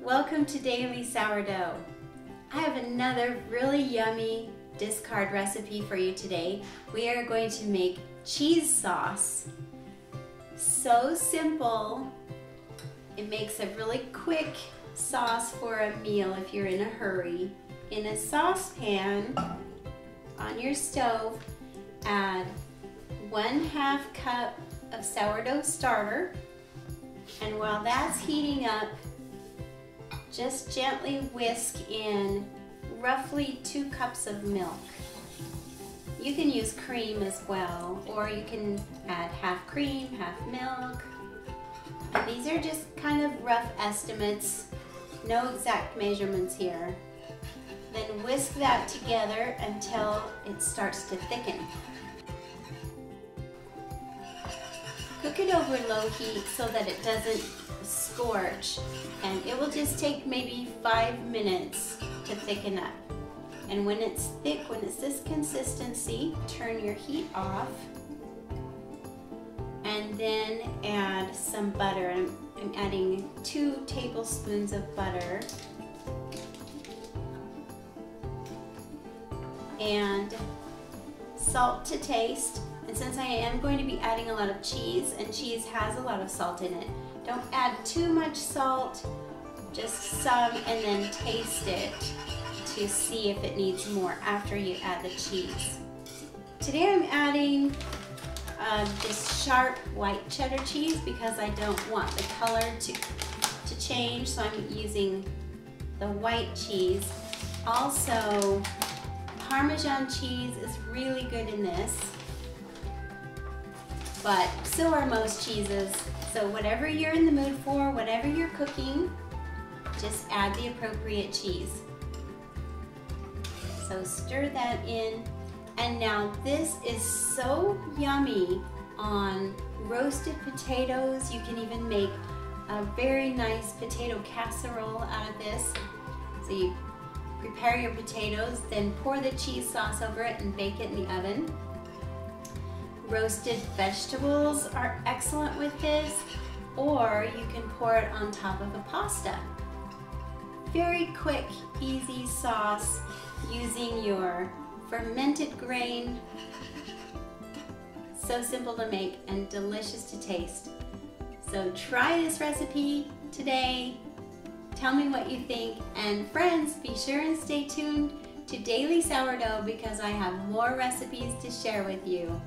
Welcome to Daily Sourdough. I have another really yummy discard recipe for you today. We are going to make cheese sauce. So simple. It makes a really quick sauce for a meal if you're in a hurry. In a saucepan on your stove, add 1/2 cup of sourdough starter, and while that's heating up, just gently whisk in roughly 2 cups of milk. You can use cream as well, or you can add half cream, half milk. And these are just kind of rough estimates, no exact measurements here. Then whisk that together until it starts to thicken. Cook it over low heat so that it doesn't scorch, and it will just take maybe 5 minutes to thicken up. And when it's thick, when it's this consistency, turn your heat off and then add some butter. I'm adding 2 tablespoons of butter and salt to taste. And since I am going to be adding a lot of cheese, and cheese has a lot of salt in it, don't add too much salt, just some, and then taste it to see if it needs more after you add the cheese. Today I'm adding this sharp white cheddar cheese because I don't want the color to change, so I'm using the white cheese. Also, Parmesan cheese is really good in this, but so are most cheeses. So whatever you're in the mood for, whatever you're cooking, just add the appropriate cheese. So stir that in. And now this is so yummy on roasted potatoes. You can even make a very nice potato casserole out of this. So you prepare your potatoes, then pour the cheese sauce over it and bake it in the oven. Roasted vegetables are excellent with this, or you can pour it on top of a pasta. Very quick, easy sauce using your fermented grain. So simple to make and delicious to taste. So try this recipe today. Tell me what you think, and friends, be sure and stay tuned to Daily Sourdough because I have more recipes to share with you.